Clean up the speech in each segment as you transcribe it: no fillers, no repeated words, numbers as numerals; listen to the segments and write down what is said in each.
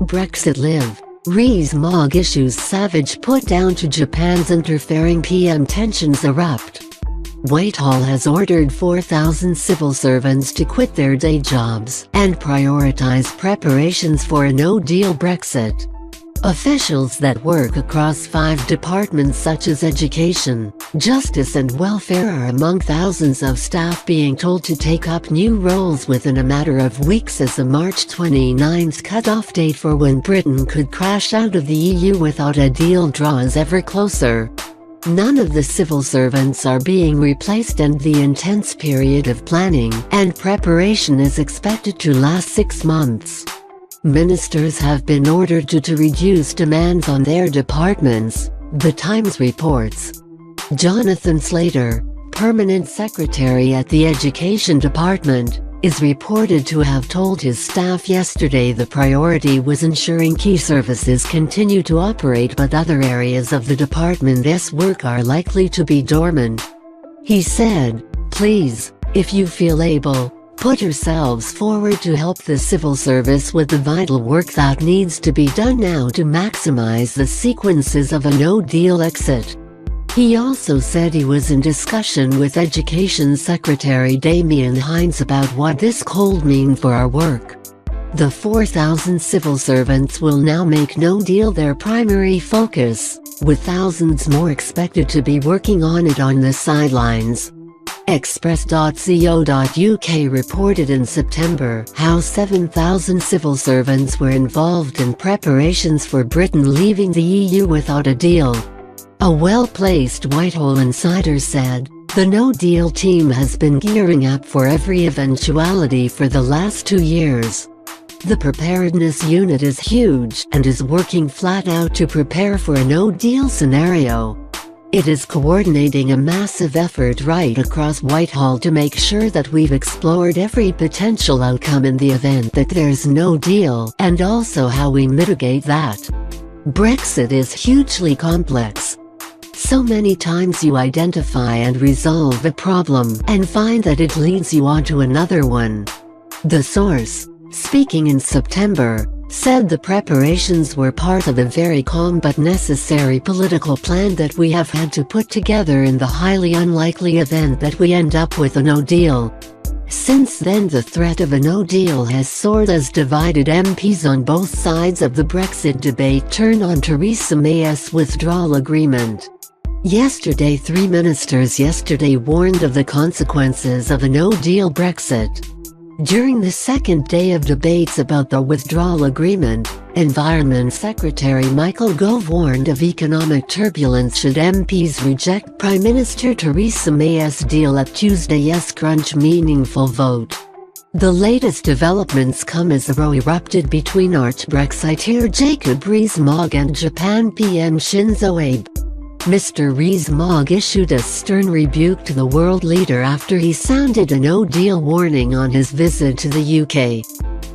Brexit Live. Rees-Mogg issues savage put-down to Japan's interfering PM tensions erupt. Whitehall has ordered 4,000 civil servants to quit their day jobs and prioritise preparations for a no-deal Brexit. Officials that work across 5 departments such as education, justice and welfare are among thousands of staff being told to take up new roles within a matter of weeks as the March 29th cut-off date for when Britain could crash out of the EU without a deal draws ever closer. None of the civil servants are being replaced, and the intense period of planning and preparation is expected to last 6 months. Ministers have been ordered to reduce demands on their departments, The Times reports. Jonathan Slater, Permanent Secretary at the Education Department, is reported to have told his staff yesterday the priority was ensuring key services continue to operate, but other areas of the department's work are likely to be dormant. He said, "Please, if you feel able, put yourselves forward to help the civil service with the vital work that needs to be done now to maximize the sequences of a no-deal exit." He also said he was in discussion with Education Secretary Damien Hines about what this could mean for our work. The 4,000 civil servants will now make no deal their primary focus, with thousands more expected to be working on it on the sidelines. Express.co.uk reported in September how 7,000 civil servants were involved in preparations for Britain leaving the EU without a deal. A well-placed Whitehall insider said, "The no-deal team has been gearing up for every eventuality for the last 2 years. The preparedness unit is huge and is working flat out to prepare for a no-deal scenario. It is coordinating a massive effort right across Whitehall to make sure that we've explored every potential outcome in the event that there's no deal, and also how we mitigate that. Brexit is hugely complex. So many times you identify and resolve a problem and find that it leads you on to another one." The source, speaking in September, said the preparations were part of a very calm but necessary political plan that we have had to put together in the highly unlikely event that we end up with a no deal. Since then, the threat of a no deal has soared as divided MPs on both sides of the Brexit debate turn on Theresa May's withdrawal agreement. Yesterday, 3 ministers warned of the consequences of a no-deal Brexit. During the second day of debates about the withdrawal agreement, Environment Secretary Michael Gove warned of economic turbulence should MPs reject Prime Minister Theresa May's deal at Tuesday's crunch meaningful vote. The latest developments come as a row erupted between arch-Brexiteer Jacob Rees-Mogg and Japan PM Shinzo Abe. Mr. Rees-Mogg issued a stern rebuke to the world leader after he sounded a no-deal warning on his visit to the UK.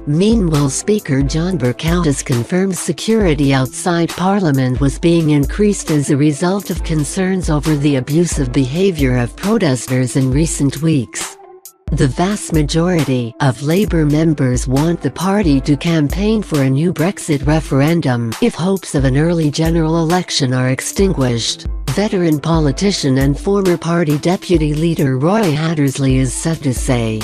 Meanwhile, Speaker John Bercow has confirmed security outside Parliament was being increased as a result of concerns over the abusive behaviour of protesters in recent weeks. The vast majority of Labour members want the party to campaign for a new Brexit referendum if hopes of an early general election are extinguished. Veteran politician and former party deputy leader Roy Hattersley is said to say.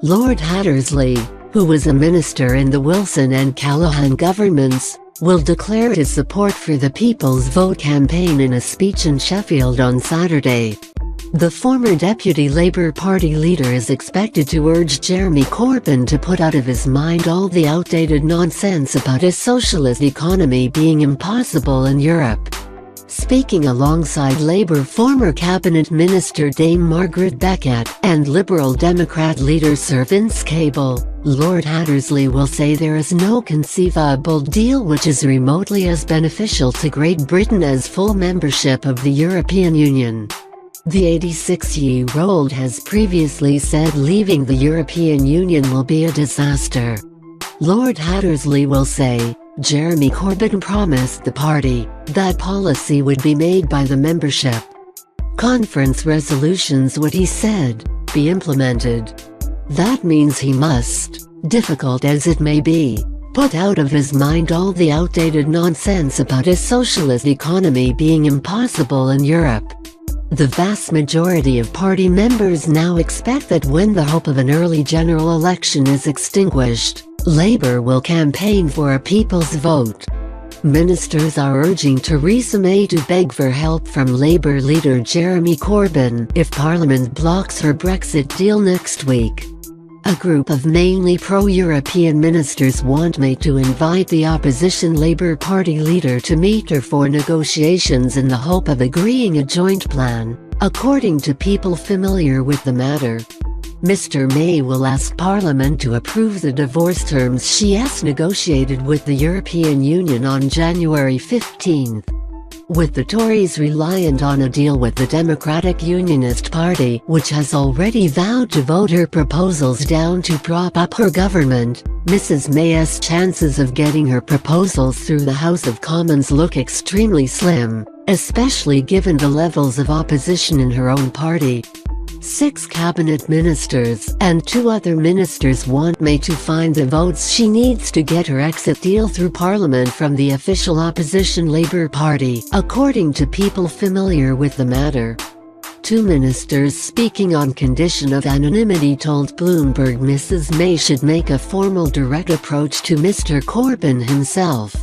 Lord Hattersley, who was a minister in the Wilson and Callaghan governments, will declare his support for the People's Vote campaign in a speech in Sheffield on Saturday. The former Deputy Labour Party leader is expected to urge Jeremy Corbyn to put out of his mind all the outdated nonsense about a socialist economy being impossible in Europe. Speaking alongside Labour former Cabinet Minister Dame Margaret Beckett and Liberal Democrat leader Sir Vince Cable, Lord Hattersley will say there is no conceivable deal which is remotely as beneficial to Great Britain as full membership of the European Union. The 86-year-old has previously said leaving the European Union will be a disaster. Lord Hattersley will say, Jeremy Corbyn promised the party that policy would be made by the membership. conference resolutions would, he said, be implemented. That means he must, difficult as it may be, put out of his mind all the outdated nonsense about a socialist economy being impossible in Europe. The vast majority of party members now expect that when the hope of an early general election is extinguished, Labour will campaign for a people's vote. Ministers are urging Theresa May to beg for help from Labour leader Jeremy Corbyn if Parliament blocks her Brexit deal next week. A group of mainly pro-European ministers want May to invite the opposition Labour Party leader to meet her for negotiations in the hope of agreeing a joint plan, according to people familiar with the matter. Mr. May will ask Parliament to approve the divorce terms she has negotiated with the European Union on January 15. With the Tories reliant on a deal with the Democratic Unionist Party, which has already vowed to vote her proposals down to prop up her government, Mrs. May's chances of getting her proposals through the House of Commons look extremely slim, especially given the levels of opposition in her own party. 6 cabinet ministers and 2 other ministers want May to find the votes she needs to get her exit deal through Parliament from the official opposition Labour Party, according to people familiar with the matter. 2 ministers speaking on condition of anonymity told Bloomberg Mrs. May should make a formal direct approach to Mr. Corbyn himself.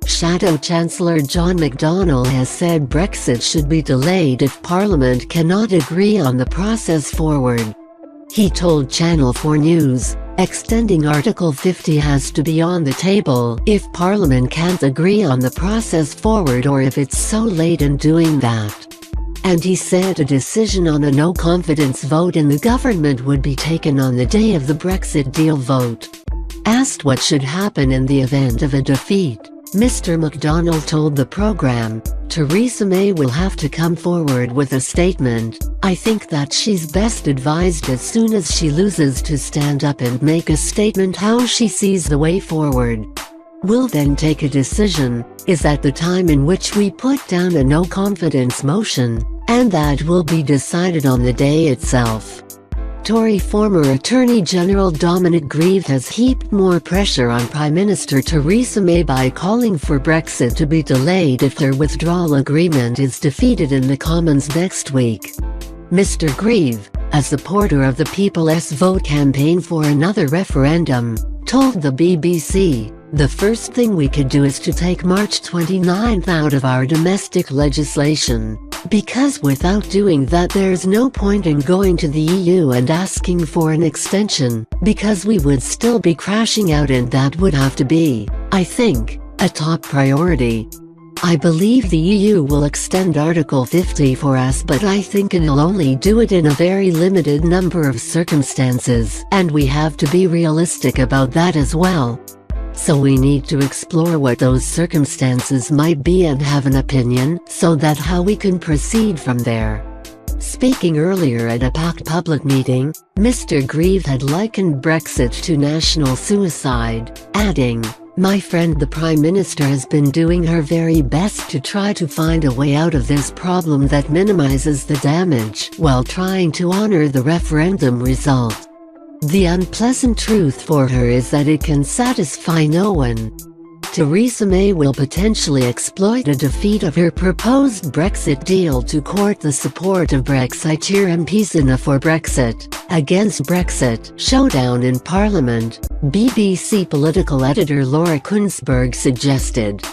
Shadow Chancellor John McDonnell has said Brexit should be delayed if Parliament cannot agree on the process forward. He told Channel 4 News, extending Article 50 has to be on the table if Parliament can't agree on the process forward or if it's so late in doing that. And he said a decision on a no-confidence vote in the government would be taken on the day of the Brexit deal vote. Asked what should happen in the event of a defeat, Mr. McDonnell told the programme, Theresa May will have to come forward with a statement. I think that she's best advised as soon as she loses to stand up and make a statement how she sees the way forward. We'll then take a decision, is at the time in which we put down a no-confidence motion, and that will be decided on the day itself. Tory former Attorney General Dominic Grieve has heaped more pressure on Prime Minister Theresa May by calling for Brexit to be delayed if their withdrawal agreement is defeated in the Commons next week. Mr. Grieve, a supporter of the People's Vote campaign for another referendum, told the BBC, "The first thing we could do is to take March 29 out of our domestic legislation. Because without doing that there's no point in going to the EU and asking for an extension, because we would still be crashing out and that would have to be, I think, a top priority. I believe the EU will extend Article 50 for us, but I think it'll only do it in a very limited number of circumstances, and we have to be realistic about that as well. So we need to explore what those circumstances might be and have an opinion, so that how we can proceed from there." Speaking earlier at a packed public meeting, Mr. Grieve had likened Brexit to national suicide, adding, "My friend the Prime Minister has been doing her very best to try to find a way out of this problem that minimises the damage while trying to honour the referendum result. The unpleasant truth for her is that it can satisfy no one. Theresa May will potentially exploit a defeat of her proposed Brexit deal to court the support of Brexiteer MPs in a for Brexit, against Brexit showdown in Parliament," BBC political editor Laura Kuenssberg suggested.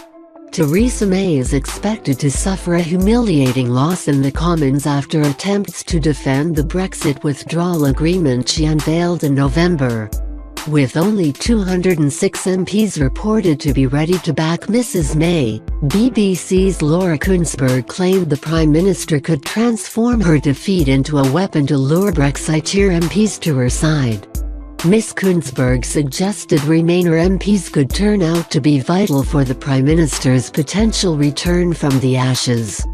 Theresa May is expected to suffer a humiliating loss in the Commons after attempts to defend the Brexit withdrawal agreement she unveiled in November. With only 206 MPs reported to be ready to back Mrs. May, BBC's Laura Kuenssberg claimed the Prime Minister could transform her defeat into a weapon to lure Brexiteer MPs to her side. Ms. Kuenssberg suggested Remainer MPs could turn out to be vital for the Prime Minister's potential return from the ashes.